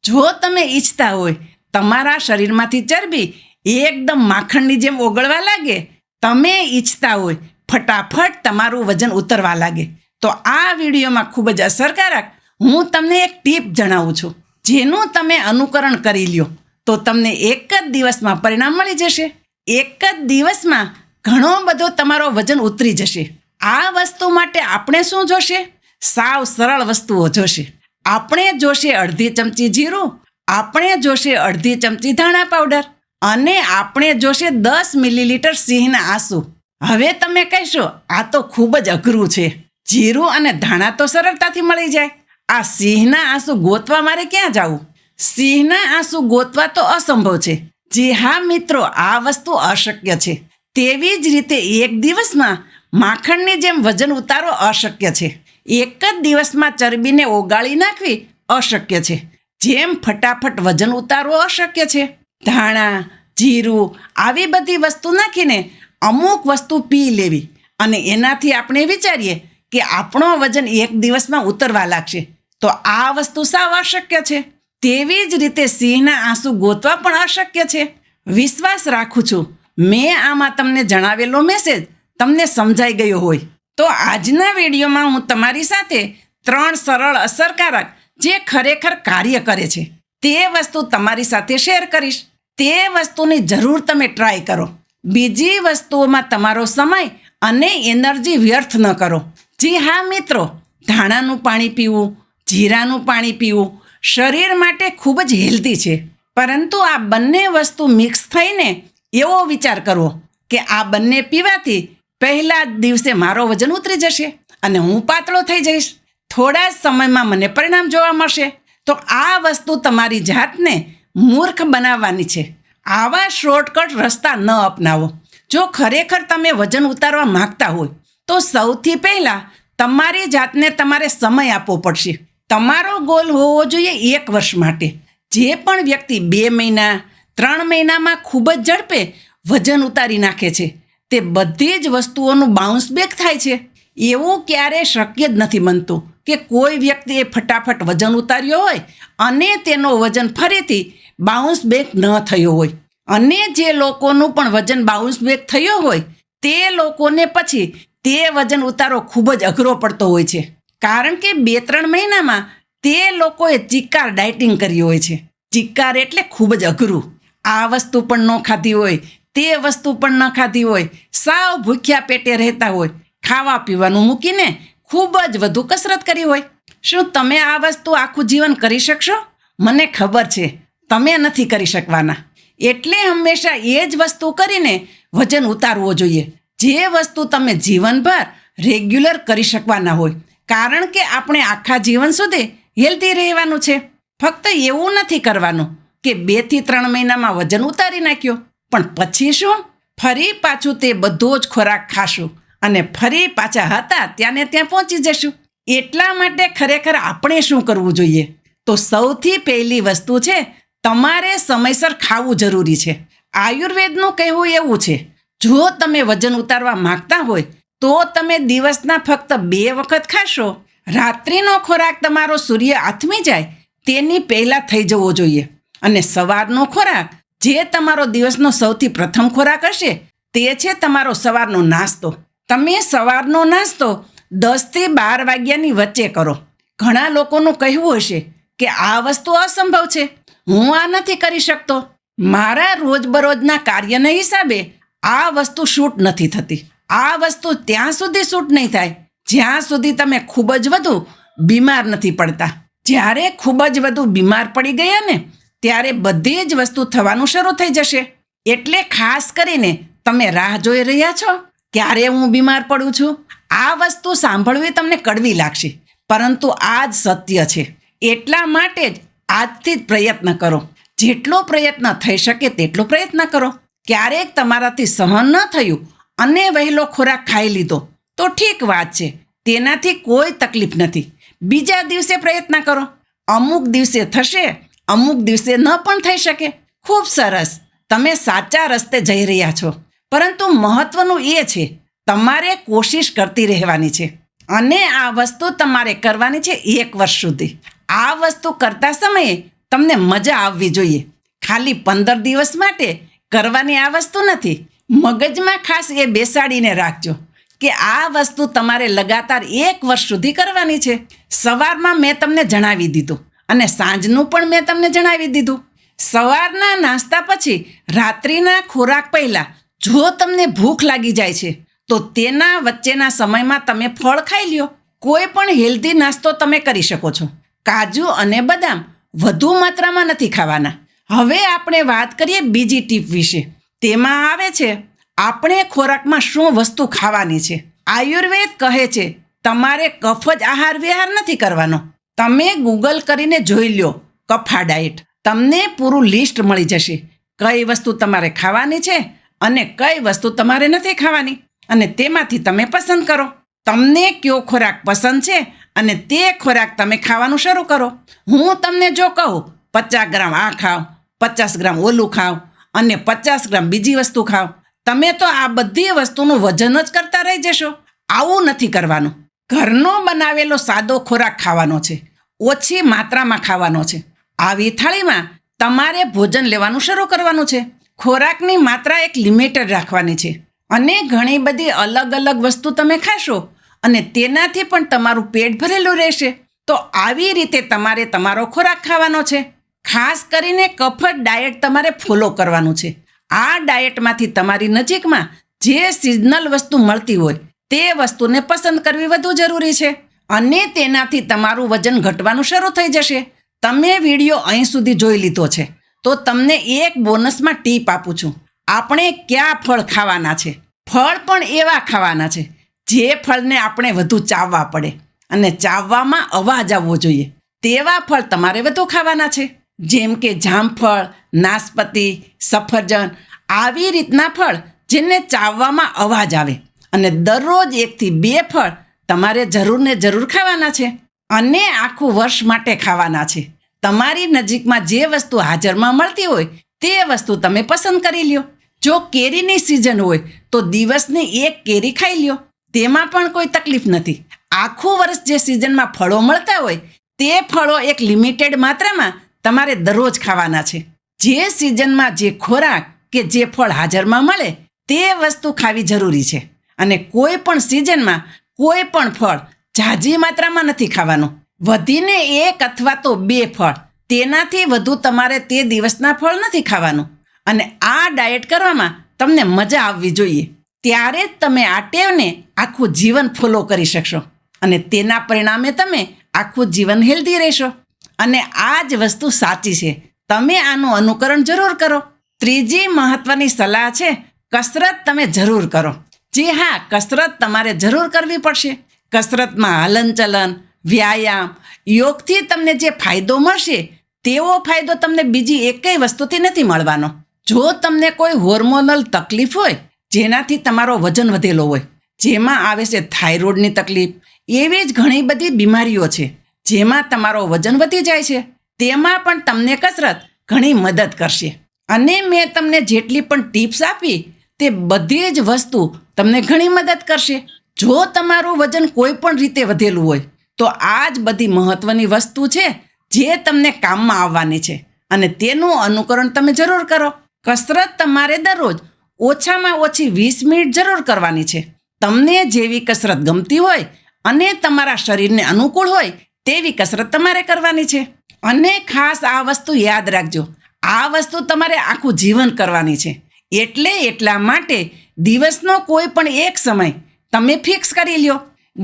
જો તમે ઈચ્છતા હોય તમારા શરીરમાંથી ચરબી એકદમ માખણની જેમ ઓગળવા લાગે, તમે ઈચ્છતા હોય ફટાફટ તમારું વજન ઉતરવા લાગે, તો આ વિડીયોમાં ખૂબ જ અસરકારક હું તમને એક ટીપ જણાવું છું, જેનું તમે અનુકરણ કરી લ્યો તો તમને એક જ દિવસમાં પરિણામ મળી જશે. એક જ દિવસમાં ઘણો બધો તમારો વજન ઉતરી જશે. આ વસ્તુ માટે આપણે શું જોશે? સાવ સરળ વસ્તુઓ જોશે. આપણે જોશે અડધી ચમચી જીરું, આપણે જોશે અડધી ચમચી ધાણા પાવડર અને આપણે જોશે 10 મિલીલીટર સિંહના આંસુ. હવે તમે કહેશો આ તો ખૂબ જ અઘરું છે, જીરું અને ધાણા તો સરળતાથી મળી જાય, આ સિંહના આંસુ ગોતવા મારે ક્યાં જવું? સિંહના આંસુ ગોતવા તો અસંભવ છે. જી હા મિત્રો, આ વસ્તુ અશક્ય છે. તેવી જ રીતે એક દિવસમાં માખણની જેમ વજન ઉતારો અશક્ય છે. એક જ દિવસમાં ચરબીને ઓગાળી નાખવી અશક્ય છે, જેમ ફટાફટ વજન ઉતારવો અશક્ય છે. ધાણા, જીરું આવી બધી વસ્તુ નાખીને અમુક વસ્તુ પી લેવી અને એનાથી આપણે વિચારીએ કે આપણો વજન એક દિવસમાં ઉતરવા લાગશે, તો આ વસ્તુ સાવ અશક્ય છે. તેવી જ રીતે સિંહના આંસુ ગોતવા પણ અશક્ય છે. વિશ્વાસ રાખું છું મેં આમાં તમને જણાવેલો મેસેજ તમને સમજાઈ ગયો હોય. તો આજના વિડીયોમાં હું તમારી સાથે 3 સરળ અસરકારક જે ખરેખર કાર્ય કરે છે તે વસ્તુ તમારી સાથે શેર કરીશ. તે વસ્તુની જરૂર તમે ટ્રાય કરો. બીજી વસ્તુઓમાં તમારો સમય અને એનર્જી વ્યર્થ ન કરો. જી હા મિત્રો, ધાણાનું પાણી પીવું, જીરાનું પાણી પીવું શરીર માટે ખૂબ જ હેલ્ધી છે, પરંતુ આ બંને વસ્તુ મિક્સ થઈને એવો વિચાર કરવો કે આ બંને પીવાથી પહેલા જ દિવસે મારો વજન ઉતરી જશે અને હું પાતળો થઈ જઈશ, થોડા જ સમયમાં મને પરિણામ જોવા મળશે. તો આ વસ્તુ તમારી જાતને મૂર્ખ બનાવવાની છે. આવા શોર્ટકટ રસ્તા ન અપનાવો. જો ખરેખર તમે વજન ઉતારવા માંગતા હોય તો સૌથી પહેલાં તમારી જાતને તમારે સમય આપવો પડશે. તમારો ગોલ હોવો જોઈએ 1 વર્ષ માટે. જે પણ વ્યક્તિ 2 મહિના 3 મહિનામાં ખૂબ જ ઝડપે વજન ઉતારી નાખે છે તે બધી જ વસ્તુઓનું બાઉન્સ બેક થાય છે. એવું ક્યારેય શક્ય જ નથી બનતું કે કોઈ વ્યક્તિએ ફટાફટ વજન ઉતાર્યો હોય અને તેનો વજન ફરીથી બાઉન્સ બેક ન થયો હોય. અને જે લોકોનું પણ વજન બાઉન્સ બેક થયો હોય તે લોકોને પછી તે વજન ઉતારો ખૂબ જ અઘરો પડતો હોય છે, કારણ કે 2-3 મહિનામાં તે લોકોએ ચિક્કાર ડાયટિંગ કર્યું હોય છે. ચિક્કાર એટલે ખૂબ જ અઘરું. આ વસ્તુ પણ ન ખાધી હોય, તે વસ્તુ પણ ન ખાધી હોય, સાવ ભૂખ્યા પેટે રહેતા હોય, ખાવા પીવાનું મૂકીને ખૂબ જ વધુ કસરત કરી હોય. શું તમે આ વસ્તુ આખું જીવન કરી શકશો? મને ખબર છે તમે નથી કરી શકવાના. એટલે હંમેશા એ જ વસ્તુ કરીને વજન ઉતારવો જોઈએ જે વસ્તુ તમે જીવનભર રેગ્યુલર કરી શકવાના હોય, કારણ કે આપણે આખા જીવન સુધી હેલ્ધી રહેવાનું છે. ફક્ત એવું નથી કરવાનું કે 2 થી 3 મહિનામાં વજન ઉતારી નાખ્યો, પણ પછી શું? ફરી પાછું તે બધો જ ખોરાક ખાશું અને ફરી પાછા હતા ત્યાં ને ત્યાં પહોંચી જશું. એટલા માટે ખરેખર આપણે શું કરવું જોઈએ? તો સૌથી પહેલી વસ્તુ છે તમારે સમયસર ખાવું જરૂરી છે. આયુર્વેદનું કહેવું એવું છે, જો તમે વજન ઉતારવા માંગતા હોય તો તમે દિવસના ફક્ત 2 વખત ખાશો. રાત્રિનો ખોરાક તમારો સૂર્ય આથમી જાય તેની પહેલાં થઈ જવો જોઈએ અને સવારનો ખોરાક જે તમારો દિવસનો સૌથી પ્રથમ ખોરાક હશે તે છે તમારો સવારનો નાસ્તો. તમે સવારનો નાસ્તો 10 થી 12 વાગ્યાની વચ્ચે કરો. ઘણા લોકોનું કહેવું હશે કે આ વસ્તુ અસંભવ છે, હું આ નથી કરી શકતો. મારા રોજબરોજના કાર્યના હિસાબે આ વસ્તુ શૂટ નથી થતી. આ વસ્તુ ત્યાં સુધી શૂટ નહીં થાય જ્યાં સુધી તમે ખૂબ જ વધુ બીમાર નથી પડતા. જ્યારે ખૂબ જ વધુ બીમાર પડી ગયા ને ત્યારે બધી જ વસ્તુ થવાનું શરૂ થઈ જશે. એટલે ખાસ કરીને તમે રાહ જોઈ રહ્યા છો ક્યારે હું બીમાર પડું છું. આ વસ્તુ સાંભળવી તમને કડવી લાગશે, પરંતુ આ જ સત્ય છે. એટલા માટે જ આજથી જ પ્રયત્ન કરો. જેટલો પ્રયત્ન થઈ શકે તેટલો પ્રયત્ન કરો. ક્યારેક તમારાથી સહન ન થયું અને વહેલો ખોરાક ખાઈ લીધો તો ઠીક વાત છે, તેનાથી કોઈ તકલીફ નથી. બીજા દિવસે પ્રયત્ન કરો. અમુક દિવસે થશે, અમુક દિવસે ન પણ થઈ શકે. ખૂબ સરસ, તમે સાચા રસ્તે જઈ રહ્યા છો, પરંતુ મહત્વનું એ છે તમારે કોશિશ કરતી રહેવાની છે અને આ વસ્તુ તમારે કરવાની છે 1 વર્ષ સુધી. આ વસ્તુ કરતા સમયે તમને મજા આવવી જોઈએ. ખાલી 15 દિવસ માટે કરવાની આ વસ્તુ નથી. મગજમાં ખાસ એ બેસાડીને રાખજો કે આ વસ્તુ તમારે લગાતાર 1 વર્ષ સુધી કરવાની છે. સવારમાં મેં તમને જણાવી દીધું અને સાંજનું પણ મેં તમને જણાવી દીધું. સવારના નાસ્તા પછી રાત્રિના ખોરાક પહેલાં જો તમને ભૂખ લાગી જાય છે તો તેના વચ્ચેના સમયમાં તમે ફળ ખાઈ લ્યો. કોઈ પણ હેલ્ધી નાસ્તો તમે કરી શકો છો. કાજુ અને બદામ વધુ માત્રામાં નથી ખાવાના. હવે આપણે વાત કરીએ બીજી ટીપ વિશે. તેમાં આવે છે આપણે ખોરાકમાં શું વસ્તુ ખાવાની છે. આયુર્વેદ કહે છે તમારે કફ જ આહાર વિહાર નથી કરવાનો. તમે ગૂગલ કરીને જોઈ લ્યો કફા ડાયટ. તમને પૂરું લિસ્ટ મળી જશે કઈ વસ્તુ તમારે ખાવાની છે અને કઈ વસ્તુ તમારે નથી ખાવાની, અને તેમાંથી તમે પસંદ કરો. તમને કયો ખોરાક પસંદ છે અને તે ખોરાક તમે ખાવાનું શરૂ કરો. હું તમને જો કહું 50 ગ્રામ આ ખાઓ, 50 ગ્રામ ઓલું ખાઓ અને 50 ગ્રામ બીજી વસ્તુ ખાઓ, તમે તો આ બધી વસ્તુનું વજન જ કરતા રહી જશો. આવું નથી કરવાનું. ઘરનો બનાવેલો સાદો ખોરાક ખાવાનો છે, ઓછી માત્રામાં ખાવાનો છે. આવી થાળીમાં તમારે ભોજન લેવાનું શરૂ કરવાનું છે. ખોરાકની માત્રા એક લિમિટેડ રાખવાની છે અને ઘણી બધી અલગ અલગ વસ્તુ તમે ખાશો અને તેનાથી પણ તમારું પેટ ભરેલું રહેશે. તો આવી રીતે તમારે તમારો ખોરાક ખાવાનો છે. ખાસ કરીને કફટ ડાયટ તમારે ફોલો કરવાનું છે. આ ડાયટમાંથી તમારી નજીકમાં જે સિઝનલ વસ્તુ મળતી હોય તે વસ્તુને પસંદ કરવી વધુ જરૂરી છે અને તેનાથી તમારું વજન ઘટવાનું શરૂ થઈ જશે. તમે વિડીયો અહીં સુધી જોઈ લીધો છે તો તમને એક બોનસમાં ટીપ આપું છું. આપણે કયા ફળ ખાવાના છે. ફળ પણ એવા ખાવાના છે જે ફળને આપણે વધુ ચાવવા પડે અને ચાવવામાં અવાજ આવવો જોઈએ તેવા ફળ તમારે વધુ ખાવાના છે. જેમ કે જામફળ, નાસપતિ, સફરજન, આવી રીતના ફળ જેને ચાવવામાં અવાજ આવે. અને દરરોજ 1 થી 2 ફળ તમારે જરૂર ને જરૂર ખાવાના છે અને આખું વર્ષ માટે ખાવાના છે. તમારી નજીકમાં જે વસ્તુ હાજરમાં મળતી હોય તે વસ્તુ તમે પસંદ કરી લ્યો. જો કેરીની સિઝન હોય તો દિવસની 1 કેરી ખાઈ લ્યો, તેમાં પણ કોઈ તકલીફ નથી. આખું વર્ષ જે સિઝનમાં ફળો મળતા હોય તે ફળો એક લિમિટેડ માત્રામાં તમારે દરરોજ ખાવાના છે. જે સિઝનમાં જે ખોરાક કે જે ફળ હાજરમાં મળે તે વસ્તુ ખાવી જરૂરી છે અને કોઈ પણ સિઝનમાં કોઈ પણ ફળ ઝાઝી માત્રામાં નથી ખાવાનું. વધીને 1 અથવા તો 2 ફળ, તેનાથી વધુ તમારે તે દિવસના ફળ નથી ખાવાનું. અને આ ડાયટ કરવામાં તમને મજા આવવી જોઈએ. ત્યારે જ તમે આ ટેવને આખું જીવન ફોલો કરી શકશો અને તેના પરિણામે તમે આખું જીવન હેલ્ધી રહેશો. અને આ જ વસ્તુ સાચી છે. તમે આનું અનુકરણ જરૂર કરો. ત્રીજી મહત્વની સલાહ છે કસરત તમે જરૂર કરો. જી હા, કસરત તમારે જરૂર કરવી પડશે. કસરતમાં હલનચલન, વ્યાયામ, યોગથી તમને જે ફાયદો મળશે તેવો ફાયદો તમને બીજી એકેય વસ્તુથી નથી મળવાનો. જો તમને કોઈ હોર્મોનલ તકલીફ હોય જેનાથી તમારો વજન વધેલો હોય, જેમાં આવે છે થાઇરોઇડની તકલીફ, એવી જ ઘણી બધી બીમારીઓ છે જેમાં તમારો વજન વધી જાય છે, તેમાં પણ તમને કસરત ઘણી મદદ કરશે. અને મેં તમને જેટલી પણ ટિપ્સ આપી તે બધી જ વસ્તુ તમને ઘણી મદદ કરશે. જો તમારું વજન કોઈ પણ રીતે વધેલું હોય તો આ જ બધી મહત્વની વસ્તુ છે જે તમને કામમાં આવવાની છે અને તેનું અનુકરણ તમે જરૂર કરો. કસરત તમારે દરરોજ ઓછામાં ઓછી 20 મિનિટ જરૂર કરવાની છે. તમને જેવી કસરત ગમતી હોય અને તમારા શરીરને અનુકૂળ હોય તેવી કસરત તમારે કરવાની છે. અને ખાસ આ વસ્તુ યાદ રાખજો, આ વસ્તુ તમારે આખું જીવન કરવાની છે. એટલે એટલા માટે દિવસનો કોઈ પણ એક સમય તમે ફિક્સ કરી લ્યો.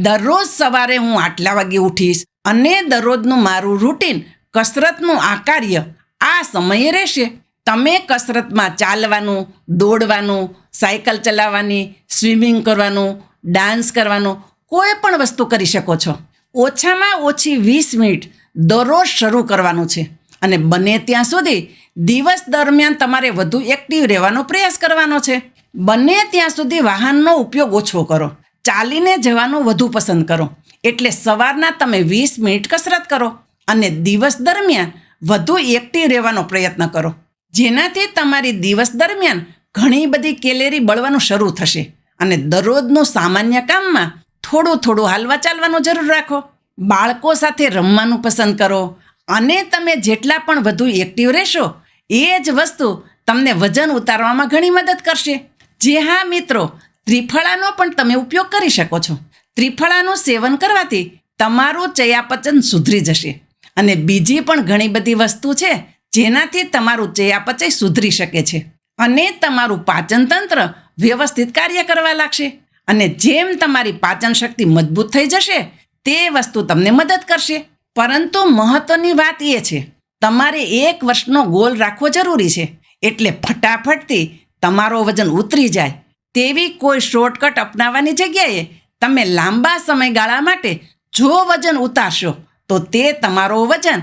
દરરોજ સવારે હું આટલા વાગે ઉઠીશ અને દરરોજનું મારું રૂટીન કસરતનું આ કાર્ય આ સમયે રહેશે. તમે કસરતમાં ચાલવાનું, દોડવાનું, સાયકલ ચલાવવાની, સ્વિમિંગ કરવાનું, ડાન્સ કરવાનું, કોઈ પણ વસ્તુ કરી શકો છો. ઓછામાં ઓછી 20 મિનિટ દરરોજ શરૂ કરવાનું છે અને બને ત્યાં સુધી દિવસ દરમિયાન તમારે વધુ એક્ટિવ રહેવાનો પ્રયાસ કરવાનો છે. બને ત્યાં સુધી વાહનનો ઉપયોગ ઓછો કરો. ચાલીને જવાનું વધુ પસંદ કરો. એટલે સવારના તમે 20 મિનિટ કસરત કરો અને દિવસ દરમિયાન વધુ એક્ટિવ રહેવાનો પ્રયત્ન કરો, જેનાથી તમારી દિવસ દરમિયાન ઘણી બધી કેલેરી બળવાનું શરૂ થશે. અને દરરોજનું સામાન્ય કામમાં થોડું થોડું હાલવા ચાલવાનું જરૂર રાખો. બાળકો સાથે રમવાનું પસંદ કરો અને તમે જેટલા પણ વધુ એક્ટિવ રહેશો એ જ વસ્તુ તમને વજન ઉતારવામાં ઘણી મદદ કરશે. જે હા મિત્રો, ત્રિફળાનો પણ તમે ઉપયોગ કરી શકો છો. ત્રિફળાનું સેવન કરવાથી તમારું ચયાપચય સુધરી જશે. અને બીજી પણ ઘણી બધી વસ્તુ છે જેનાથી તમારું ચયાપચય સુધરી શકે છે અને તમારું પાચન તંત્ર વ્યવસ્થિત કાર્ય કરવા લાગશે. અને જેમ તમારી પાચન શક્તિ મજબૂત થઈ જશે તે વસ્તુ તમને મદદ કરશે. પરંતુ મહત્વની વાત એ છે, તમારે 1 વર્ષનો ગોલ રાખવો જરૂરી છે. એટલે ફટાફટથી તમારો વજન ઉતરી જાય તેવી કોઈ શોર્ટકટ અપનાવવાની જગ્યાએ તમે લાંબા સમયગાળા માટે જો વજન ઉતારશો તો તે તમારો વજન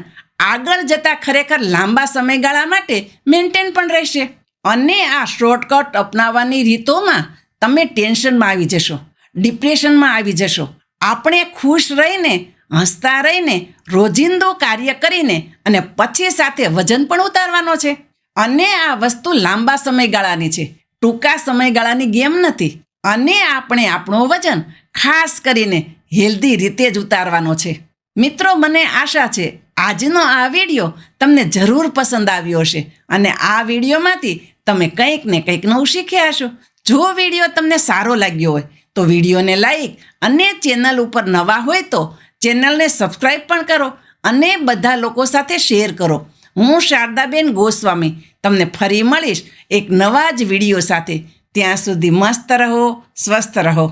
આગળ જતાં ખરેખર લાંબા સમયગાળા માટે મેન્ટેન પણ રહેશે. અને આ શોર્ટકટ અપનાવવાની રીતોમાં તમે ટેન્શનમાં આવી જશો, ડિપ્રેશનમાં આવી જશો. આપણે ખુશ રહીને, હસતા રહીને, રોજિંદુ કાર્ય કરીને અને પછી સાથે વજન પણ ઉતારવાનો છે. અને આ વસ્તુ લાંબા સમયગાળાની છે, ટૂંકા સમયગાળાની ગેમ નથી. અને આપણે આપણું વજન ખાસ કરીને હેલ્ધી રીતે જ ઉતારવાનો છે. મિત્રો, મને આશા છે આજનો આ વિડીયો તમને જરૂર પસંદ આવ્યો હશે અને આ વિડીયોમાંથી તમે કંઈક ને કંઈક નવું શીખ્યા હશો. જો વિડીયો તમને સારો લાગ્યો હોય તો વિડીયોને લાઈક અને ચેનલ ઉપર નવા હોય તો ચેનલને સબસ્ક્રાઈબ પણ કરો અને બધા લોકો સાથે શેર કરો. હું શારદાબેન ગોસ્વામી તમને ફરી મળીશ એક નવા જ વિડીયો સાથે. ત્યાં સુધી મસ્ત રહો, સ્વસ્થ રહો.